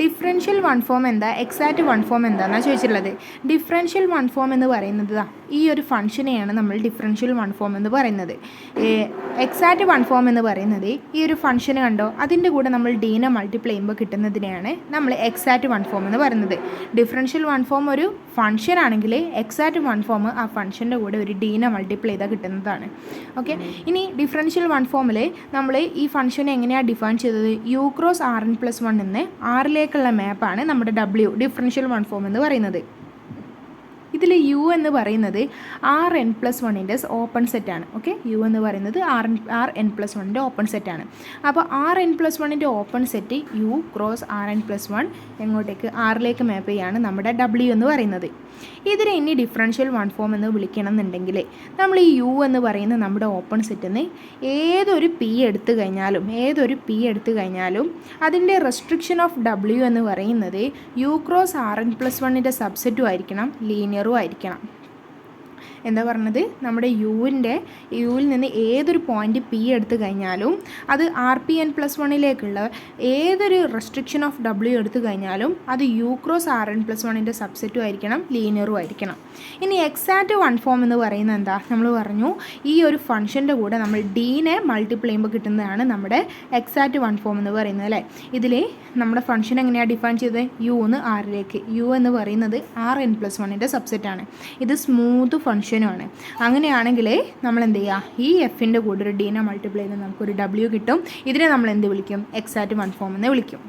Differential one form എന്താ, exact one form എന്താണെന്നാണ് ചോദിച്ചിട്ടുള്ളത്. ഡിഫറൻഷ്യൽ വൺ ഫോം എന്ന് പറയുന്നത് ഈ ഒരു ഫംഗ്ഷനെയാണ് നമ്മൾ ഡിഫറൻഷ്യൽ വൺ ഫോം എന്ന് പറയുന്നത്. എക്സാക്റ്റ് വൺ ഫോം എന്ന് പറയുന്നത് ഈ ഒരു ഫംഗ്ഷൻ കണ്ടോ, അതിൻ്റെ കൂടെ നമ്മൾ ഡീനെ മൾട്ടിപ്ലൈ ചെയ്യുമ്പോൾ കിട്ടുന്നതിനെയാണ് നമ്മൾ എക്സാക്റ്റ് വൺ ഫോം എന്ന് പറയുന്നത്. ഡിഫറൻഷ്യൽ വൺ ഫോം ഒരു ഫംഗ്ഷൻ ആണെങ്കിൽ എക്സാക്റ്റ് വൺ ഫോം ആ ഫംഗ്ഷൻ്റെ കൂടെ ഒരു ഡീനെ മൾട്ടിപ്ലൈ ചെയ്താൽ കിട്ടുന്നതാണ്. ഓക്കെ, ഇനി ഡിഫറൻഷ്യൽ വൺ ഫോമിൽ നമ്മൾ ഈ ഫംഗ്ഷനെ എങ്ങനെയാണ് ഡിഫൈൻ ചെയ്തത്, U cross R N plus one എന്ന് ആറിലേക്കുള്ള മാപ്പാണ് നമ്മുടെ ഡബ്ല്യു ഡിഫറൻഷ്യൽ വൺ ഫോം എന്ന് പറയുന്നത്. ഇതിൽ യു എന്ന് പറയുന്നത് ആർ എൻ പ്ലസ് വണ്ണിൻ്റെ ഓപ്പൺ സെറ്റാണ്. ഓക്കെ, യു എന്ന് പറയുന്നത് ആർ എൻ പ്ലസ് വണ്ണിൻ്റെ ഓപ്പൺ സെറ്റാണ്. അപ്പോൾ ആർ എൻ പ്ലസ് വണ്ണിൻ്റെ open set U cross R N plus one എങ്ങോട്ടേക്ക് ആറിലേക്ക് മാപ്പ് ചെയ്യാണ് നമ്മുടെ ഡബ്ല്യു എന്ന് പറയുന്നത്. ഇതിനെ ഇനി ഡിഫറൻഷ്യൽ വൺ ഫോം എന്ന് വിളിക്കണം എന്നുണ്ടെങ്കിൽ നമ്മൾ ഈ യു എന്ന് പറയുന്ന നമ്മുടെ ഓപ്പൺ സെറ്റിൽ നിന്ന് ഏതൊരു പി എടുത്തു കഴിഞ്ഞാലും അതിൻ്റെ റെസ്ട്രിക്ഷൻ ഓഫ് ഡബ്ല്യു എന്ന് പറയുന്നത് U cross R N plus വണ്ണിൻ്റെ സബ്സെറ്റും ആയിരിക്കണം, ലീനിയറും ആയിരിക്കണം. എന്താ പറഞ്ഞത്, നമ്മുടെ യുവിൽ നിന്ന് ഏതൊരു പോയിൻ്റ് പി എടുത്തു കഴിഞ്ഞാലും അത് ആർ പി എൻ പ്ലസ് വണ്ണിലേക്കുള്ള ഏതൊരു റെസ്ട്രിക്ഷൻ ഓഫ് ഡബ്ല്യു എടുത്തു കഴിഞ്ഞാലും അത് U cross R N plus വണ്ണിൻ്റെ സബ്സെറ്റും ആയിരിക്കണം, ലീനിയറും ആയിരിക്കണം. ഇനി എക്സാക്റ്റ് വൺ ഫോം എന്ന് പറയുന്നത് എന്താ, നമ്മൾ പറഞ്ഞു ഈ ഒരു ഫംഗ്ഷൻ്റെ കൂടെ നമ്മൾ ഡീനെ മൾട്ടിപ്ലൈ ചെയ്യുമ്പോൾ കിട്ടുന്നതാണ് നമ്മുടെ എക്സാക്റ്റ് വൺ ഫോം എന്ന് പറയുന്നത് അല്ലേ. ഇതിൽ നമ്മുടെ ഫംഗ്ഷൻ എങ്ങനെയാണ് ഡിഫൈൻ ചെയ്തത്, യു എന്ന് ആറിലേക്ക്, യു എന്ന് പറയുന്നത് ആർ എൻ പ്ലസ് വണ്ണിൻ്റെ സബ്സെറ്റാണ്. ഇത് സ്മൂത്ത് ഫംഗ്ഷനുമാണ്. അങ്ങനെയാണെങ്കിൽ നമ്മൾ എന്ത് ചെയ്യുക, ഈ എഫിൻ്റെ കൂടെ ഒരു ഡീനെ മൾട്ടിപ്ലൈ ചെയ്ത് നമുക്കൊരു ഡബ്ല്യു കിട്ടും. ഇതിനെ നമ്മൾ എന്ത് വിളിക്കും, എക്സാക്റ്റ് വൺ ഫോം എന്ന് വിളിക്കും.